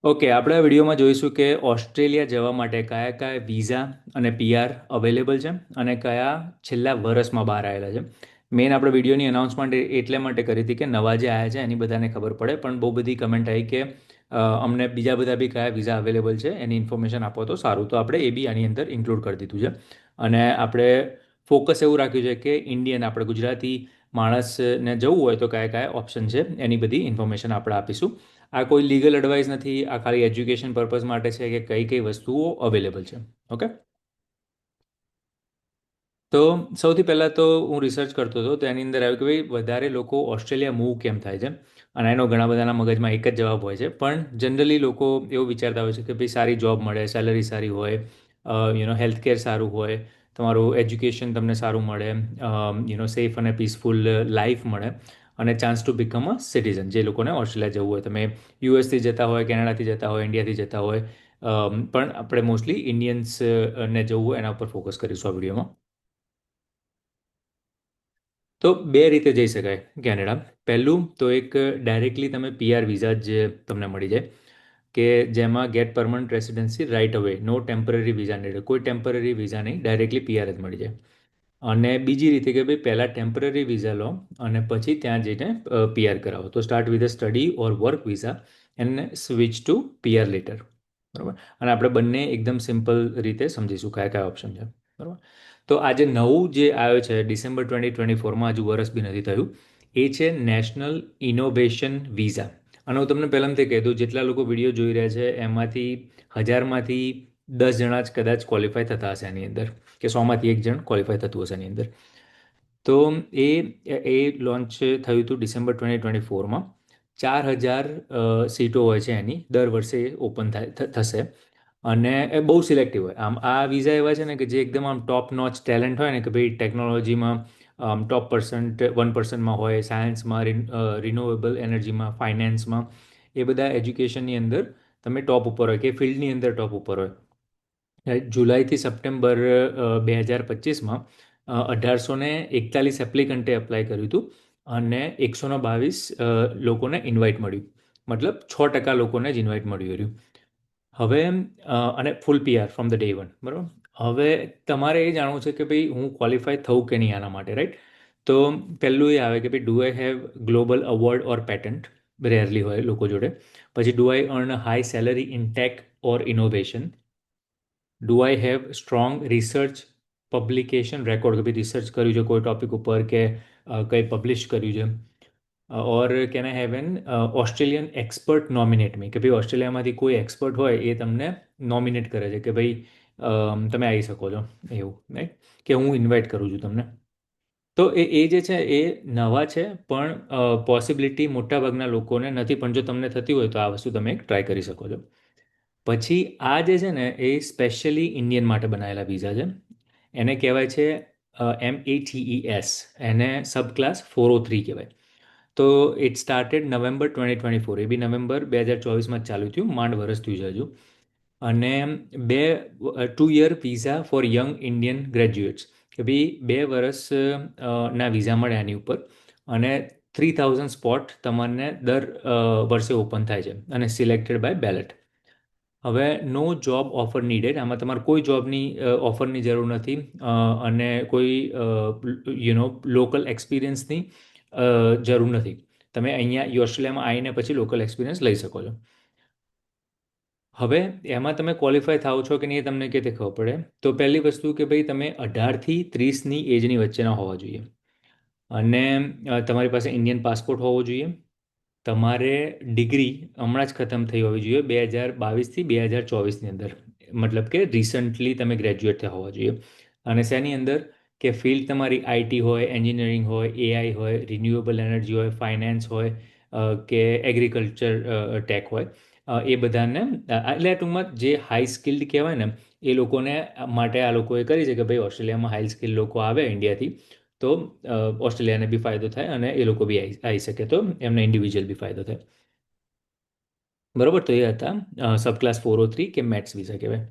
Okay, આપણે આ વિડીયોમાં જોઈશું કે ઓસ્ટ્રેલિયા જવા માટે કયા કયા વિઝા અને પીઆર અવેલેબલ છે અને કયા છેલ્લા વર્ષમાં બહાર આવેલા છે. મેઇન આપણે વિડીયોની અનાઉન્સમેન્ટ એટલે માટે કરી હતી કે નવા જે આવ્યા છે એની બધાને ખબર પડે, પણ બહુ બધી કમેન્ટ આવી કે અમને બીજા બધા બી કયા વિઝા અવેલેબલ છે એની ઇન્ફોર્મેશન આપો તો સારું, તો આપણે એ બી આની અંદર ઇન્ક્લુડ કરી દીધું છે. અને આપણે ફોકસ એવું રાખ્યું છે કે ઇન્ડિયન, આપણે ગુજરાતી માણસને જવું હોય તો કયા કયા ઓપ્શન છે એની બધી ઇન્ફોર્મેશન આપણે આપીશું. આ કોઈ લીગલ એડવાઇસ નથી, આ ખાલી એજ્યુકેશન પર્પઝ માટે છે કે કઈ કઈ વસ્તુઓ અવેલેબલ છે. ઓકે, તો સૌથી પહેલાં તો હું રિસર્ચ કરતો હતો તો એની અંદર આવ્યું કે ભાઈ વધારે લોકો ઓસ્ટ્રેલિયા મૂવ કેમ થાય છે. અને એનો ઘણા બધાના મગજમાં એક જ જવાબ હોય છે, પણ જનરલી લોકો એવું વિચારતા હોય છે કે ભાઈ સારી જોબ મળે, સેલરી સારી હોય, હેલ્થ કેર સારું હોય, તમારું એજ્યુકેશન તમને સારું મળે, સેફ અને પીસફુલ લાઈફ મળે અને chance to become a citizen. જે લોકોને ઓસ્ટ્રેલિયા જવું હોય, તમે યુએસથી જતા હોય, કેનેડાથી જતા હોય, ઇન્ડિયાથી જતા હોય, પણ આપણે મોસ્ટલી ઇન્ડિયન્સ ને જવું હોય એના ઉપર ફોકસ કરીશું આ વિડીયોમાં. તો બે રીતે જઈ શકાય કેનેડા. પહેલું તો એક ડાયરેક્ટલી તમે પીઆર વિઝા જ તમને મળી જાય, કે જેમાં ગેટ પરમનન્ટ રેસિડેન્સી રાઇટ અવે, નો ટેમ્પરરી વિઝા નહીં, કોઈ ટેમ્પરરી વિઝા નહીં, ડાયરેક્ટલી પીઆર જ મળી જાય. અને બીજી રીતે કે ભાઈ પહેલાં ટેમ્પરરી વિઝા લો અને પછી ત્યાં જઈને પીઆર કરાવો. તો start with a study or work visa and switch to PR later. બરાબર, અને આપણે બંને એકદમ સિમ્પલ રીતે સમજીશું કયા કયા ઓપ્શન છે. બરાબર, તો આજે નવું જે આવ્યો છે ડિસેમ્બર 2024, હજુ વર્ષ બી નથી થયું, એ છે નેશનલ ઇનોવેશન વિઝા. અને હું તમને પહેલાંથી કહી દઉં, જેટલા લોકો વિડીયો જોઈ રહ્યા છે એમાંથી 1000માંથી 10 જણા જ કદાચ ક્વોલિફાય થતા હશે એની અંદર, કે 100માંથી 1 જણ ક્વોલિફાય થતું હશે એની અંદર. તો એ એ લોન્ચ થયું હતું ડિસેમ્બર 2024. 4000 સીટો હોય છે એની, દર વર્ષે ઓપન થશે. અને એ બહુ સિલેક્ટિવ હોય. આમ આ વિઝા એવા છે ને કે જે એકદમ આમ ટોપ નોચ ટેલેન્ટ હોય ને, કે ભાઈ ટેકનોલોજીમાં ટોપ 1%માં હોય, સાયન્સમાં, રિન્યુએબલ એનર્જીમાં, ફાઇનાન્સમાં, એ બધા એજ્યુકેશનની અંદર તમે ટોપ ઉપર હોય કે ફિલ્ડની અંદર ટોપ ઉપર હોય. જુલાઈથી સપ્ટેમ્બર 2025માં 1841 એપ્લિકન્ટે અપ્લાય કર્યું હતું અને 122 લોકોને ઇન્વાઇટ મળ્યું. મતલબ 6% લોકોને જ ઇન્વાઇટ મળ્યું રહ્યું. હવે અને full PR from the day one. બરાબર, હવે તમારે એ જાણવું છે કે ભાઈ હું ક્વોલિફાય થવું કે નહીં આના માટે, રાઈટ? તો પહેલું એ આવે કે ભાઈ, do I have global award or patent? Rarely હોય લોકો જોડે. પછી, do I earn a high salary in tech or innovation? Do I have strong research publication record, કે ભાઈ રિસર્ચ કર્યું છે કોઈ ટોપિક ઉપર, કે કંઈ પબ્લિશ કર્યું છે? Or can I have an Australian expert nominate me, કે ભાઈ ઓસ્ટ્રેલિયામાંથી કોઈ એક્સપર્ટ હોય એ તમને નોમિનેટ કરે છે કે ભાઈ તમે આવી શકો છો, એવું રાઈટ, કે હું ઇન્વાઇટ કરું છું તમને. તો એ જે છે એ નવા છે, પણ પોસિબિલિટી મોટાભાગના લોકોને નથી, પણ જો તમને થતી હોય તો આ વસ્તુ તમે એક ટ્રાય કરી શકો છો. પછી આ જે છે ને એ સ્પેશિયલી ઇન્ડિયન માટે બનાવેલા વિઝા છે. એને કહેવાય છે METES, એને સબ ક્લાસ 403 કહેવાય. તો ઇટ સ્ટાર્ટેડ નવેમ્બર 2024, એ બી નવેમ્બર 2024માં ચાલુ થયું, માંડ વર્ષ થયું છે હજુ. અને 2 year visa for young Indian graduates, કે ભાઈ 2 વર્ષ ના વિઝા મળે આની ઉપર. અને 3000 સ્પોટ તમને દર વર્ષે ઓપન થાય છે અને સિલેક્ટેડ બાય બેલેટ. હવે નો જોબ ઓફર નીડેડ, આમાં તમારે કોઈ જોબની ઓફરની જરૂર નથી, અને કોઈ લોકલ એક્સપિરિયન્સની જરૂર નથી. તમે અહીંયા ઓસ્ટ્રેલિયામાં આવીને પછી લોકલ એક્સપિરિયન્સ લઈ શકો છો. હવે એમાં તમે ક્વોલિફાય થાવ છો કે નહીં એ તમને કેવી રીતે ખબર પડે? તો પહેલી વસ્તુ કે ભાઈ તમે 18 થી 30ની એજની વચ્ચેના હોવા જોઈએ. અને તમારી પાસે ઇન્ડિયન પાસપોર્ટ હોવો જોઈએ. તમારે ડિગ્રી હમણાં જ ખતમ થઈ હોવી જોઈએ 2022થી 2024ની અંદર, મતલબ કે રિસન્ટલી તમે ગ્રેજ્યુએટ થયા હોવા જોઈએ. અને શેની અંદર? કે ફિલ્ડ તમારી આઈટી હોય, એન્જિનિયરિંગ હોય, એઆઈ હોય, રિન્યુએબલ એનર્જી હોય, ફાઇનાન્સ હોય, કે એગ્રીકલ્ચર ટેક હોય, એ બધાને એટલે ટૂંકમાં જે હાઈ સ્કિલ્ડ કહેવાય ને, એ લોકોને માટે આ લોકોએ કરી છે કે ભાઈ ઓસ્ટ્રેલિયામાં હાઈ સ્કિલ્ડ લોકો આવે ઇન્ડિયાથી, તો ઓસ્ટ્રેલિયાને બી ફાયદો થાય અને એ લોકો બી આવી શકે, તો એમને ઇન્ડિવિજ્યુઅલ બી ફાયદો થાય. બરોબર, તો એ હતા સબ ક્લાસ 403 કે મેટ્સ વિઝા કહેવાય.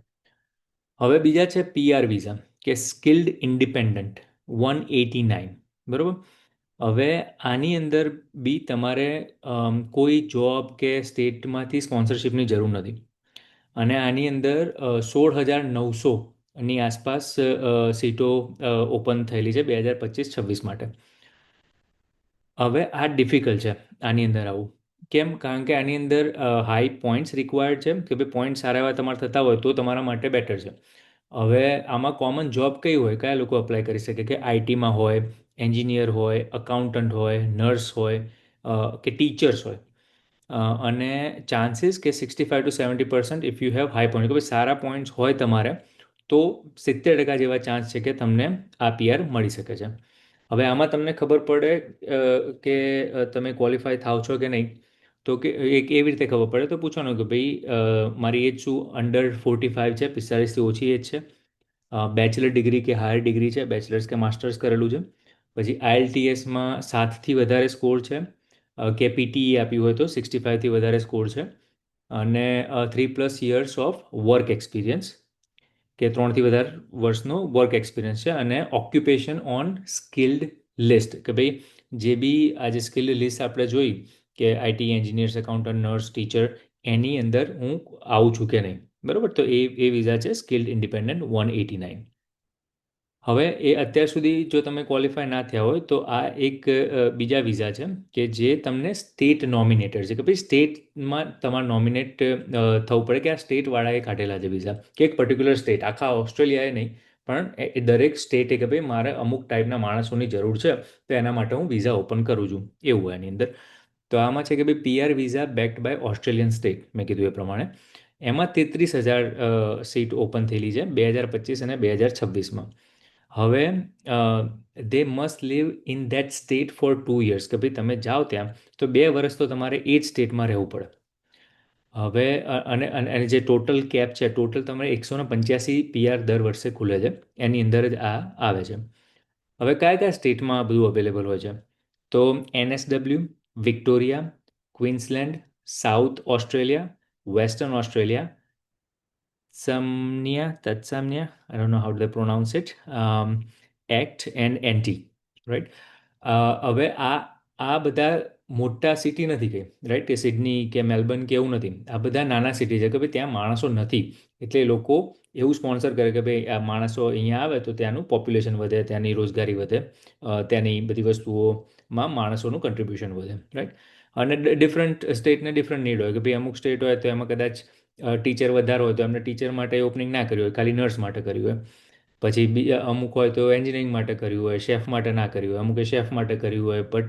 હવે બીજા છે પીઆર વિઝા, કે સ્કિલ્ડ ઇન્ડિપેન્ડન્ટ 189. બરોબર, હવે આની અંદર બી તમારે કોઈ જોબ કે સ્ટેટમાંથી સ્પોન્સરશિપની જરૂર નથી. અને આની અંદર 16,900ની આસપાસ સીટો ઓપન થયેલી છે 2025-26 માટે. હવે આ ડિફિકલ્ટ છે આની અંદર આવું. કેમ? કારણ કે આની અંદર હાઈ પોઈન્ટ્સ રિક્વાયર્ડ છે કે ભાઈ પોઈન્ટ સારા એવા તમારે થતા હોય તો તમારા માટે બેટર છે. હવે આમાં કોમન જોબ કઈ હોય, કયા લોકો અપ્લાય કરી શકે? કે આઈટીમાં હોય, એન્જિનિયર હોય, અકાઉન્ટન્ટ હોય, નર્સ હોય, કે ટીચર્સ હોય. અને ચાન્સીસ કે 65 to 70% if you have high point, કે ભાઈ સારા પોઈન્ટ્સ હોય તમારે તો 70% જેવા ચાન્સ છે કે તમને આ પીઆર મળી શકે છે. હવે આમાં તમને ખબર પડે કે તમે ક્વોલિફાય થાવ છો કે નહીં. તો કે એક એવી રીતે ખબર પડે તો પૂછવાનું કે ભાઈ મારી એજ શું અંડર 45 છે, 45થી ઓછી એજ છે, બેચલર ડિગ્રી કે હાયર ડિગ્રી છે, બેચલર્સ કે માસ્ટર્સ કરેલું છે, પછી આઈએલટીએસમાં 7થી વધારે સ્કોર છે, કે પીટીઈ આપ્યું હોય તો 65થી વધારે સ્કોર છે, અને 3+ યર્સ ઓફ વર્ક એક્સપિરિયન્સ, કે 3થી વધારે વર્ષનો વર્ક એક્સપિરિયન્સ છે, અને ઓક્યુપેશન ઓન સ્કિલ્ડ લિસ્ટ, કે ભાઈ જે બી આજે સ્કિલ્ડ લિસ્ટ આપણે જોઈ કે IT engineers, accountant, nurse, teacher, એની અંદર હું આવું છું કે નહીં. બરાબર? તો એ વિઝા છે સ્કિલ્ડ ઇન્ડિપેન્ડન્ટ 189. હવે એ અત્યાર સુધી જો તમે ક્વોલિફાય ના થયા હોય તો આ એક બીજા વિઝા છે કે જે તમને સ્ટેટ નોમિનેટેડ છે, કે ભાઈ સ્ટેટમાં તમારે નોમિનેટ થવું પડે કે આ સ્ટેટવાળાએ કાઢેલા છે વિઝા, કે એક પર્ટિક્યુલર સ્ટેટ, આખા ઓસ્ટ્રેલિયાએ નહીં, પણ દરેક સ્ટેટે કે ભાઈ મારે અમુક ટાઈપના માણસોની જરૂર છે તો એના માટે હું વિઝા ઓપન કરું છું, એવું એની અંદર. તો આમાં છે કે ભાઈ PR visa backed by Australian state, મેં કીધું એ પ્રમાણે. એમાં 33,000 સીટ ઓપન થયેલી છે 2025 અને 2026માં. હવે they must live in that state for 2 years, કે ભાઈ તમે જાઓ ત્યાં તો 2 વર્ષ તો તમારે એ જ સ્ટેટમાં રહેવું પડે. હવે અને જે ટોટલ કેપ છે, ટોટલ તમારે 185 પીઆર દર વર્ષે ખુલે છે, એની અંદર જ આ આવે છે. હવે કયા કયા સ્ટેટમાં આ બધું અવેલેબલ હોય છે? તો NSW, Victoria, Queensland, south Australia, western Australia, Tsamnia, I don't know how to pronounce it, Act and NT, right. હવે આ બધા મોટા સિટી નથી કઈ, રાઈટ, કે સિડની કે મેલબર્ન કે એવું નથી. આ બધા નાના સિટી છે કે ભાઈ ત્યાં માણસો નથી, એટલે એ લોકો એવું સ્પોન્સર કરે કે ભાઈ આ માણસો અહીંયા આવે તો ત્યાંનું પોપ્યુલેશન વધે, ત્યાંની રોજગારી વધે, ત્યાંની બધી વસ્તુઓમાં માણસોનું કન્ટ્રીબ્યુશન વધે, રાઈટ. અને ડિફરન્ટ સ્ટેટને ડિફરન્ટ નીડ હોય, કે ભાઈ અમુક સ્ટેટ હોય તો એમાં કદાચ ટીચર વધારે હોય તો એમને ટીચર માટે ઓપનિંગ ના કર્યું હોય, ખાલી નર્સ માટે કર્યું હોય. પછી અમુક હોય તો એન્જિનિયરિંગ માટે કર્યું હોય, શેફ માટે ના કર્યું હોય, અમુકે શેફ માટે કર્યું હોય, બટ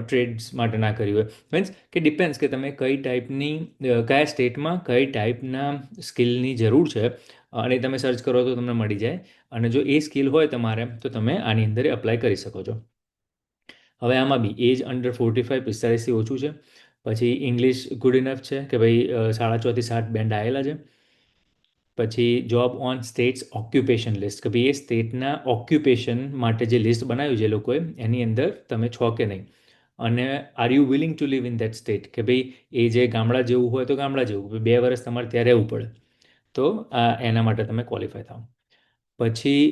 ટ્રેડ્સ માટે ના કર્યું હોય. મીન્સ કે ડિપેન્ડ્સ કે તમે કઈ ટાઈપની કયા સ્ટેટમાં કઈ ટાઈપના સ્કિલની જરૂર છે, અને તમે સર્ચ કરો તો તમને મળી જાય. અને જો એ સ્કિલ હોય તમારે તો તમે આની અંદર અપ્લાય કરી શકો છો. હવે આમાં બી એજ અંડર 45, 45થી ઓછું છે. પછી ઇંગ્લિશ ગુડ ઇનફ છે, કે ભાઈ 4.5 થી 7 બેન્ડ આવેલા છે. પછી job on states occupation list, કે ભાઈ એ સ્ટેટના ઓક્યુપેશન માટે જે લિસ્ટ બનાવ્યું છે એ લોકોએ, એની અંદર તમે છો કે નહીં. અને are you willing to live in that state, કે ભાઈ એ જે ગામડા જેવું હોય તો ગામડા જેવું, 2 વર્ષ તમારે ત્યાં રહેવું પડે તો એના માટે તમે ક્વોલિફાય થાવ. પછી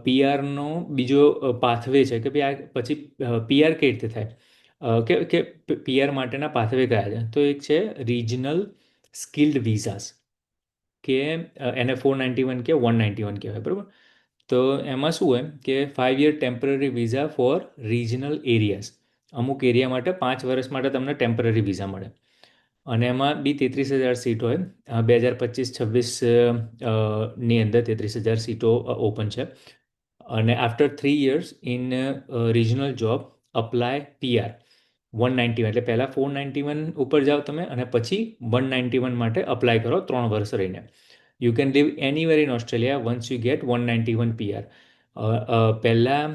પીઆરનો બીજો પાથવે છે કે ભાઈ આ પછી પીઆર કઈ રીતે થાય, કે પીઆર માટેના પાથવે કયા છે? તો એક છે રિજનલ સ્કિલ્ડ વિઝાસ, કે એને 491 કે 191 કહેવાય, બરાબર. તો એમાં શું હોય કે 5 year temporary visa for regional areas, અમુક એરિયા માટે 5 વર્ષ માટે તમને ટેમ્પરરી વિઝા મળે. અને એમાં બી 33,000 સીટ હોય, 2025-26 ની અંદર 33,000 સીટો ઓપન છે. અને after 3 years in regional job apply PR 191, એટલે પહેલાં 491 ઉપર જાઓ તમે અને પછી 191 માટે અપ્લાય કરો 3 વર્ષ રહીને. You can live anywhere in Australia once you get 191 PR. પહેલાં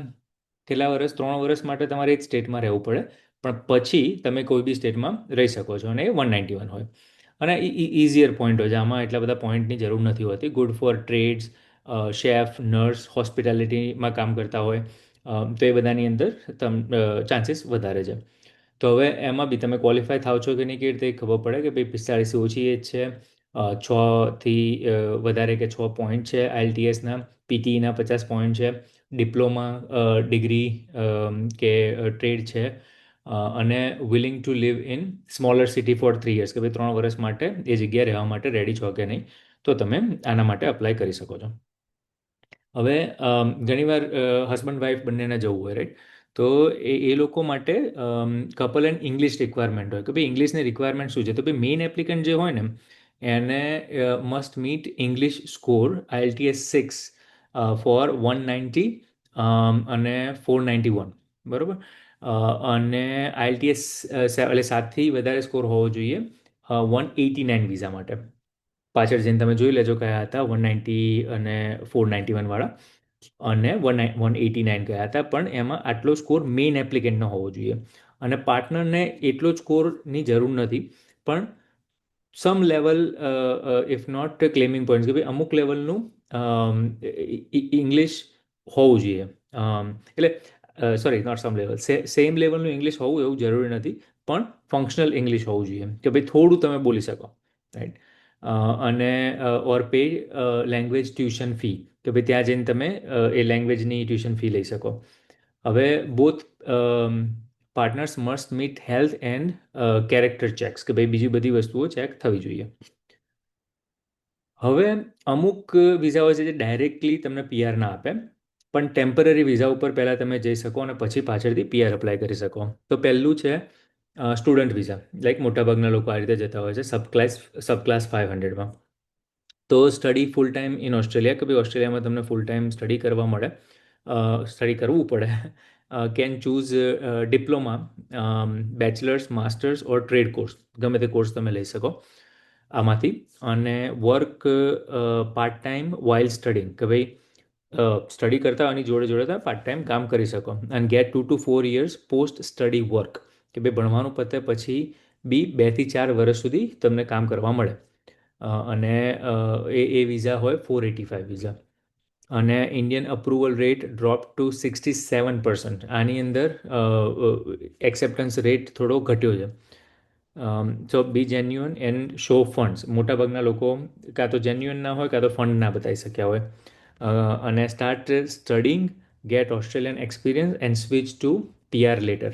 કેટલા વર્ષ? 3 વર્ષ માટે તમારે એક સ્ટેટમાં રહેવું પડે, પણ પછી તમે કોઈ બી સ્ટેટમાં રહી શકો છો, અને એ 191 હોય. અને ઇઝીયર પોઈન્ટ હોય છે આમાં, એટલા બધા પોઈન્ટની જરૂર નથી હોતી. Good for trades, chef, nurse, હોસ્પિટાલિટીમાં કામ કરતા હોય તો એ બધાની અંદર ચાન્સીસ વધારે છે. તો હવે એમાં બી તમે ક્વોલિફાય થાવ છો કે નહીં કેવી રીતે ખબર પડે, કે ભાઈ 45થી ઓછી એજ છે, 6થી વધારે કે 6 પોઈન્ટ છે આઈએલટીએસના, પીટીઈના 50 પોઈન્ટ છે, ડિપ્લોમા ડિગ્રી કે ટ્રેડ છે, અને willing to live in smaller city for 3 years, કે ભાઈ 3 વર્ષ માટે એ જગ્યાએ રહેવા માટે રેડી છો કે નહીં, તો તમે આના માટે અપ્લાય કરી શકો છો. હવે ઘણીવાર હસબન્ડ વાઈફ બંનેને જવું હોય, રાઈટ? તો એ લોકો માટે કપલ એન્ડ ઇંગ્લિશ રિક્વાયરમેન્ટ હોય, કે ભાઈ ઇંગ્લિશની રિક્વાયરમેન્ટ શું છે, તો ભાઈ મેઇન એપ્લિકન્ટ જે હોય ને એને must meet English score IELTS 6 for 190 અને 491, બરાબર. અને IELTS એટલે 7થી વધારે સ્કોર હોવો જોઈએ 189 વિઝા માટે. પાછળ જઈને તમે જોઈ લેજો કયા હતા 190 અને 491 વાળા, અને 189 કયા હતા. પણ એમાં આટલો સ્કોર મેઇન એપ્લિકેન્ટનો હોવો જોઈએ, અને પાર્ટનરને એટલો જ સ્કોરની જરૂર નથી. પણ some level, if not claiming points, કે ભાઈ અમુક લેવલનું ઇંગ્લિશ હોવું જોઈએ. એટલે sorry, not some level, same level English હોવું એવું જરૂરી નથી, પણ ફંક્શનલ ઇંગ્લિશ હોવું જોઈએ, કે ભાઈ થોડું તમે બોલી શકો, રાઈટ? અને ઓર પે લેંગ્વેજ ટ્યુશન ફી, કે ભાઈ ત્યાં જઈને તમે એ લેંગ્વેજની ટ્યુશન ફી લઈ શકો. હવે both partners must meet health and character checks, કે ભાઈ બીજી બધી વસ્તુઓ ચેક થવી જોઈએ. હવે અમુક વિઝાઓ છે જે ડાયરેક્ટલી તમને PR ના આપે, પણ ટેમ્પરરી વિઝા ઉપર પહેલાં તમે જઈ શકો અને પછી પાછળથી PR અપ્લાય કરી શકો. તો પહેલું છે સ્ટુડન્ટ વિઝા. લાઈક મોટાભાગના લોકો આ રીતે જતા હોય છે સબ ક્લાસ 500માં. તો study full time in Australia, કે ભાઈ ઓસ્ટ્રેલિયામાં તમને ફૂલ ટાઈમ સ્ટડી કરવા મળે, સ્ટડી કરવું પડે. Can choose diploma, bachelors, masters or trade course, ગમે તે કોર્સ તમે લઈ શકો આમાંથી. અને work part time while studying, કે ભાઈ સ્ટડી કરતા આની જોડે જોડે તમે પાર્ટ ટાઈમ કામ કરી શકો. અને get 2 to 4 years post study work, કે ભાઈ ભણવાનું પતે પછી બી 2 થી 4 વર્ષ સુધી તમને કામ કરવા મળે. અને એ વિઝા હોય 485 વિઝા. અને Indian approval rate drop to 67%. આની અંદર એક્સેપ્ટન્સ રેટ થોડો ઘટ્યો છે. So be genuine and show funds. મોટાભાગના લોકો કાં તો જેન્યુઅન ના હોય, કાં તો ફંડ ના બતાવી શક્યા હોય. અને start studying, get Australian experience and switch to PR later.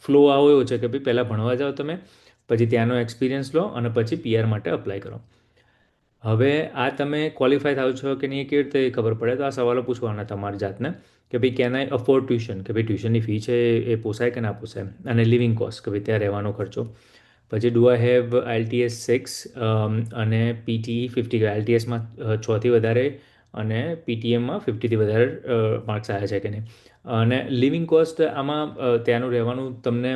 Flow આવો એવો છે કે ભાઈ પહેલાં ભણવા જાઓ તમે, પછી ત્યાંનો એક્સપિરિયન્સ લો અને પછી PR માટે અપ્લાય કરો. હવે આ તમે ક્વોલિફાય થાવ છો કે નહીં, કેવી રીતે ખબર પડે? તો આ સવાલો પૂછવાના તમારી જાતને, કે ભાઈ કેન આઈ અફોર્ડ ટ્યુશન, કે ભાઈ ટ્યુશનની ફી છે એ પોસાય કે ના પોસાય. અને લિવિંગ કોસ્ટ, કે ભાઈ ત્યાં રહેવાનો ખર્ચો. પછી ડુ આઈ હેવ IELTS 6 અને PTE 50, કે IELTSમાં 6થી વધારે અને PTMમાં 50થી વધારે માર્ક્સ આવ્યા છે કે નહીં. અને લિવિંગ કોસ્ટ આમાં ત્યાંનું રહેવાનું તમને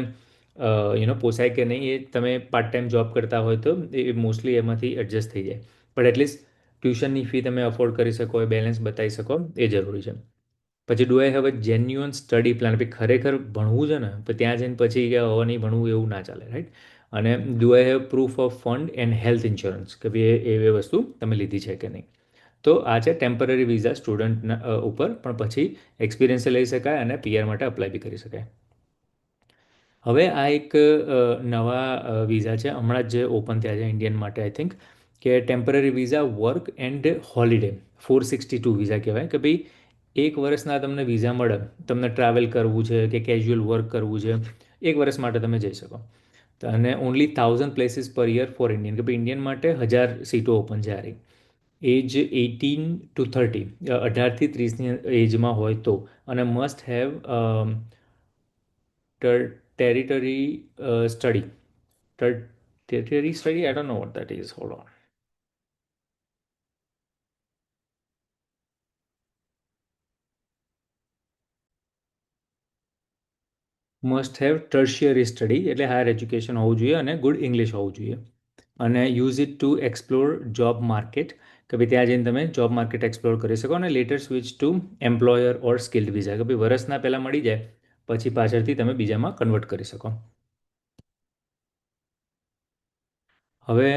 પોસાય કે નહીં, એ તમે પાર્ટ ટાઈમ જોબ કરતા હોય તો એ મોસ્ટલી એમાંથી એડજસ્ટ થઈ જાય. પણ એટલીસ્ટ ટ્યુશનની ફી તમે અફોર્ડ કરી શકો, એ બેલેન્સ બતાવી શકો, એ જરૂરી છે. પછી do I have a genuine study plan, ભાઈ ખરેખર ભણવું છે ને તો ત્યાં જઈને પછી કે હવે નહીં ભણવું એવું ના ચાલે, રાઈટ? અને do I have proof of fund and health insurance, કે ભાઈ એ વસ્તુ તમે લીધી છે કે નહીં. તો આ છે ટેમ્પરરી વિઝા સ્ટુડન્ટના ઉપર, પણ પછી એક્સપિરિયન્સ લઈ શકાય અને PR માટે અપ્લાય બી કરી શકાય. હવે આ એક નવા વિઝા છે, હમણાં જ ઓપન થયા છે ઇન્ડિયન માટે, આઈ થિંક, કે temporary visa work and holiday. 462 visa કહેવાય, કે ભાઈ 1 વર્ષના તમને વિઝા મળે, તમને ટ્રાવેલ કરવું છે કે કેઝ્યુઅલ વર્ક કરવું છે, 1 વર્ષ માટે તમે જઈ શકો. અને ઓનલી 1000 પ્લેસીસ પર યર ફોર ઇન્ડિયન, કે ભાઈ ઇન્ડિયન માટે 1000 સીટો ઓપન છે. આ રહી એજ 18 to 30, 18 થી 30ની એજમાં હોય તો. અને must have territory study, territory study, I don't know what that is, hold on. Must have tertiary study, એટલે હાયર એજ્યુકેશન હોવું જોઈએ અને ગુડ ઇંગ્લિશ હોવું જોઈએ. અને use it to explore job market, કે ભાઈ ત્યાં જઈને તમે જોબ માર્કેટ એક્સપ્લોર કરી શકો. અને લેટર સ્વિચ ટુ એમ્પ્લોયર ઓર સ્કિલ્ડ વિઝા, કે ભાઈ વર્ષના પહેલાં મળી જાય, પછી પાછળથી તમે બીજામાં કન્વર્ટ કરી શકો. હવે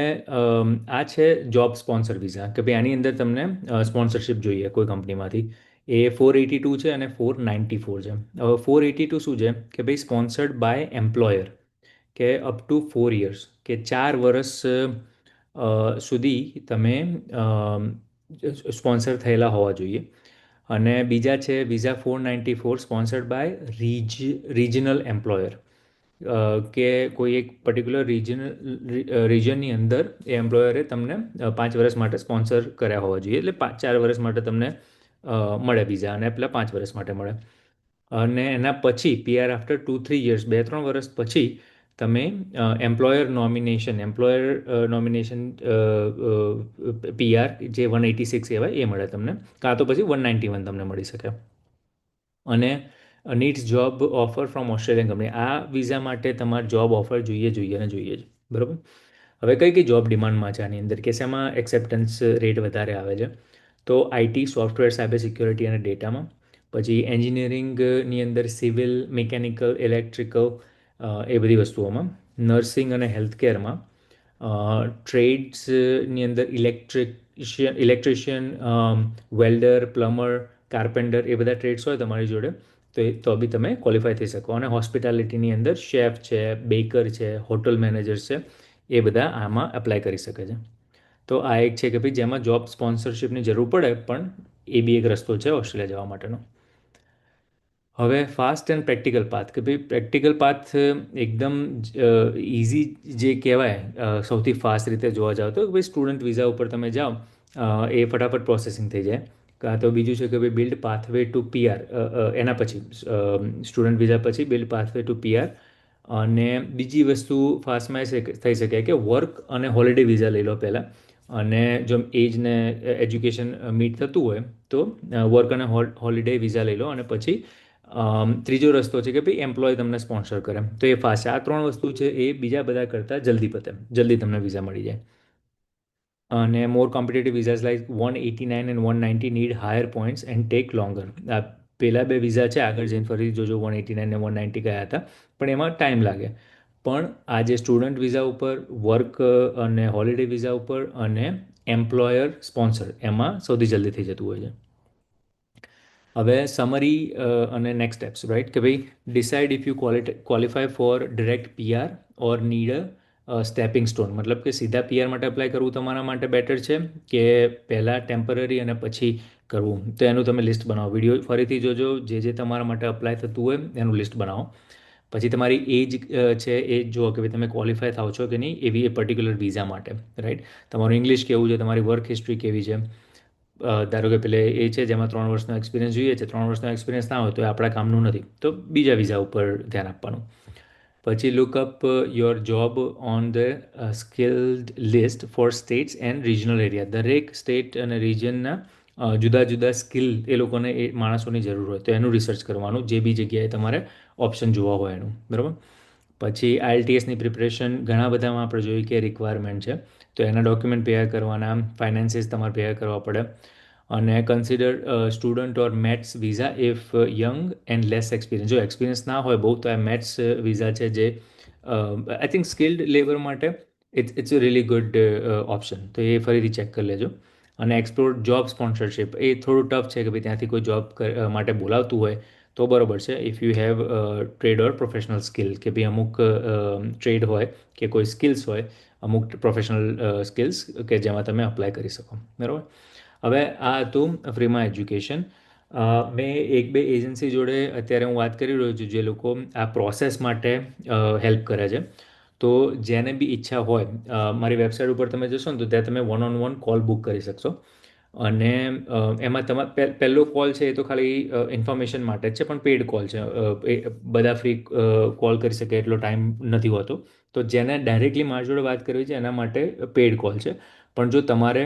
આ છે જોબ સ્પોન્સર વિઝા, કે ભાઈ આની અંદર તમને સ્પોન્સરશિપ જોઈએ કોઈ કંપનીમાંથી. એ 482 છે અને 494 છે. હવે 482 શું છે, કે ભાઈ સ્પોન્સર્ડ બાય એમ્પ્લોયર, કે અપ ટુ 4 years, કે 4 વર્ષ સુધી તમે સ્પોન્સર થયેલા હોવા જોઈએ. અને બીજા છે visa 494 sponsored by regional employer, કે કોઈ એક પર્ટિક્યુલર રિજનની અંદર એ એમ્પ્લોયરે તમને 5 વર્ષ માટે સ્પોન્સર કર્યા હોવા જોઈએ, એટલે 4 વર્ષ માટે તમને મળે વિઝા, અને પેલા 5 વર્ષ માટે મળે. અને એના પછી પીઆર આફ્ટર 2-3 યર્સ, 2-3 વર્ષ પછી તમે એમ્પ્લોયર નોમિનેશન પીઆર જે 186 કહેવાય એ મળે તમને, કાં તો પછી 191 તમને મળી શકે. અને needs job offer from Australian company, આ વિઝા માટે તમારે જોબ ઓફર જોઈએ અને જોઈએ જ, બરાબર. હવે કઈ કઈ જોબ ડિમાન્ડમાં છે આની અંદર, કે શેમાં એક્સેપ્ટન્સ રેટ વધારે આવે છે, તો આઈટી, સોફ્ટવેર, સાયબર સિક્યોરિટી અને ડેટામાં. પછી એન્જિનિયરિંગની અંદર સિવિલ, મિકેનિકલ, ઇલેક્ટ્રિકલ, એ બધી વસ્તુઓમાં. નર્સિંગ અને હેલ્થકેરમાં. ટ્રેડ્સની અંદર ઇલેક્ટ્રિશિયન, વેલ્ડર, પ્લમ્બર, કાર્પેન્ટર, એ બધા ટ્રેડ્સ હોય તમારી જોડે, તો બી તમે ક્વોલિફાય થઈ શકો. અને હોસ્પિટાલિટીની અંદર શેફ છે, બેકર છે, હોટલ મેનેજર્સ છે, એ બધા આમાં એપ્લાય કરી શકે છે. તો આ એક છે કે ભાઈ જેમાં જોબ સ્પોન્સરશિપની જરૂર પડે, પણ એ બી એક રસ્તો છે ઓસ્ટ્રેલિયા જવા માટેનો. હવે ફાસ્ટ એન્ડ પ્રેક્ટિકલ પાથ, કે ભાઈ પ્રેક્ટિકલ પાથ એકદમ ઇઝી જે કહેવાય, સૌથી ફાસ્ટ રીતે જોવા જાવ તો કે ભાઈ સ્ટુડન્ટ વિઝા ઉપર તમે જાઓ, એ ફટાફટ પ્રોસેસિંગ થઈ જાય. કાં તો બીજું છે કે ભાઈ બિલ્ડ પાથવે ટુ પીઆર, એના પછી સ્ટુડન્ટ વિઝા પછી બિલ્ડ પાથવે ટુ પીઆર. અને બીજી વસ્તુ ફાસ્ટમાં થઈ શકે કે વર્ક અને હોલિડે વિઝા લઈ લો પહેલાં, અને જો એજ ને એજ્યુકેશન મીટ થતું હોય તો વર્ક અને હોલિડે વિઝા લઈ લો, અને પછી ત્રીજો રસ્તો છે કે ભાઈ એમ્પ્લોય તમને સ્પોન્સર કરે, તો એ ફાસ્ટ છે. આ 3 વસ્તુ છે એ બીજા બધા કરતાં જલ્દી પતે, જલ્દી તમને વિઝા મળી જાય. અને more competitive visas like 189 and 190 need higher points and take longer. આ પેલા બે વિઝા છે, આગળ જઈને ફરી જોજો 189 ને 190 કયા હતા, પણ એમાં ટાઈમ લાગે. પણ આ જે સ્ટુડન્ટ વિઝા ઉપર, વર્ક અને હોલિડે વિઝા ઉપર, અને એમ્પ્લોયર સ્પોન્સર, એમાં સૌથી જલ્દી થઈ જતું હોય છે. હવે સમરી અને નેક્સ્ટ સ્ટેપ્સ, રાઈટ, કે ભાઈ decide if you qualify for direct PR or need stepping stone, મતલબ કે સીધા પીઆર માટે એપ્લાય કરવું તમારા માટે બેટર છે, કે પહેલાં ટેમ્પરરી અને પછી કરવું. તો એનું તમે લિસ્ટ બનાવો, વિડીયો ફરીથી જોજો, જે તમારા માટે અપ્લાય થતું હોય એનું લિસ્ટ બનાવો. પછી તમારી એજ છે એ જુઓ કે ભાઈ તમે ક્વોલિફાય થાવ છો કે નહીં એવી એ પર્ટિક્યુલર વિઝા માટે, રાઈટ. તમારું ઇંગ્લિશ કેવું છે, તમારી વર્ક હિસ્ટ્રી કેવી છે. ધારો કે પેલે એ છે જેમાં 3 વર્ષનો એક્સપિરિયન્સ જોઈએ છે, 3 વર્ષનો એક્સપિરિયન્સ ના હોય તો એ આપણા કામનું નથી, તો બીજા વિઝા ઉપર ધ્યાન આપવાનું. પછી lookup your job on the skilled list four states and regional area. દરેક સ્ટેટ અને રિજનના જુદા જુદા સ્કિલ એ લોકોને એ માણસોની જરૂર હોય, તો એનું રિસર્ચ કરવાનું, જે બી જગ્યાએ તમારે ઓપ્શન જોવા હોય એનું, બરાબર. પછી આઈએલટીએસની પ્રિપરેશન ઘણા બધામાં આપણે જોયું કે રિક્વાયરમેન્ટ છે, તો એના ડોક્યુમેન્ટ ભેગા કરવાના, ફાઇનાન્સીસ તમારે ભેગા કરવા પડે. અને consider student or MATES visa if young and less experience. જો એક્સપિરિયન્સ ના હોય બહુ, તો આ મેટ્સ વિઝા છે જે આઈ થિંક સ્કિલ્ડ લેબર માટે it's a really good option, તો એ ફરીથી ચેક કરી લેજો. અને એક્સપ્લોર જોબ સ્પોન્સરશિપ, એ થોડું ટફ છે કે ભાઈ ત્યાંથી કોઈ જોબ માટે બોલાવતું હોય તો બરાબર છે, if you have trade or professional skill, કે ભાઈ અમુક ટ્રેડ હોય કે કોઈ સ્કિલ્સ હોય, અમુક પ્રોફેશનલ સ્કિલ્સ કે જેમાં તમે અપ્લાય કરી શકો, બરાબર. હવે આ હતું ફ્રીમાં એજ્યુકેશન. મેં એક બે એજન્સી જોડે અત્યારે હું વાત કરી રહ્યો છું જે લોકો આ પ્રોસેસ માટે હેલ્પ કરે છે. તો જેને બી ઈચ્છા હોય, મારી વેબસાઇટ ઉપર તમે જશો ને તો ત્યાં તમે 1-on-1 કોલ બુક કરી શકશો. અને એમાં તમારે પહેલો કોલ છે એ તો ખાલી ઇન્ફોર્મેશન માટે જ છે, પણ પેઇડ કોલ છે. બધા ફ્રી કોલ કરી શકે એટલો ટાઈમ નથી હોતો. તો જેને ડાયરેક્ટલી મારી જોડે વાત કરવી છે એના માટે પેઇડ કોલ છે. પણ જો તમારે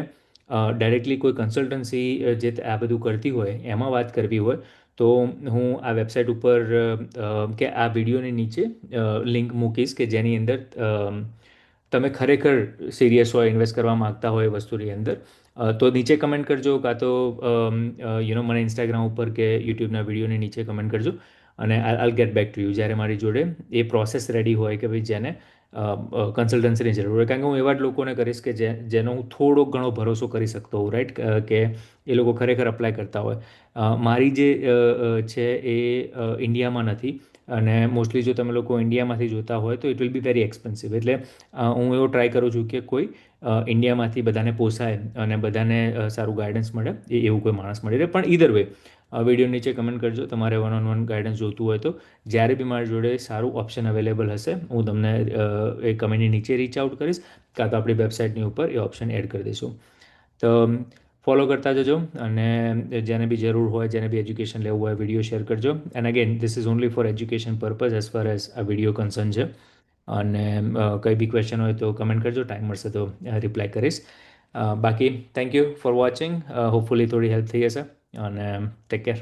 ડાયરેક્ટલી કોઈ કન્સલ્ટન્સી જે આ બધું કરતી હોય એમાં વાત કરવી હોય, તો હું આ વેબસાઇટ ઉપર કે આ વિડીયોની નીચે લિંક મૂકીશ, કે જેની અંદર તમે ખરેખર સિરિયસ હોય, ઇન્વેસ્ટ કરવા માગતા હોય એ વસ્તુની અંદર, તો નીચે કમેન્ટ કરજો, કાં તો મને ઇન્સ્ટાગ્રામ ઉપર કે યુટ્યુબના વિડીયોની નીચે કમેન્ટ કરજો, અને I get back to you જ્યારે મારી જોડે એ પ્રોસેસ રેડી હોય, કે ભાઈ જેને કન્સલ્ટન્સીની જરૂર હોય. કારણ કે હું એવા જ લોકોને કરીશ કે જેનો હું થોડો ઘણો ભરોસો કરી શકતો હોઉં, રાઈટ, કે એ લોકો ખરેખર અપ્લાય કરતા હોય. મારી જે છે એ ઇન્ડિયામાં નથી, અને મોસ્ટલી જો તમે લોકો ઇન્ડિયામાંથી જોતા હોય તો it will be very expensive. એટલે હું એવો ટ્રાય કરું છું કે કોઈ ઇન્ડિયામાંથી બધાને પોસાય અને બધાને સારું ગાઈડન્સ મળે એવું કોઈ માણસ મળી રહે. પણ ઈધર વે વિડીયો નીચે કમેન્ટ કરજો તમારે વન ઓન વન ગાઈડન્સ જોતું હોય તો. જ્યારે બી મારી જોડે સારું ઓપ્શન અવેલેબલ હશે હું તમને એ કમેન્ટની નીચે રીચ આઉટ કરીશ, કાં તો આપણી વેબસાઇટની ઉપર એ ઓપ્શન એડ કરી દઈશું. તો ફોલો કરતા જજો, અને જેને બી જરૂર હોય, જેને બી એજ્યુકેશન લેવું હોય, વિડીયો શેર કરજો. And again this is only for education purpose as far as આ વિડીયો કન્સર્ન છે. અને કંઈ બી ક્વેશ્ચન હોય તો કમેન્ટ કરજો, ટાઈમ મળશે તો રિપ્લાય કરીશ. બાકી thank you for watching. Hopefully થોડી હેલ્પ થઈ હશે, અને ટેક કેર.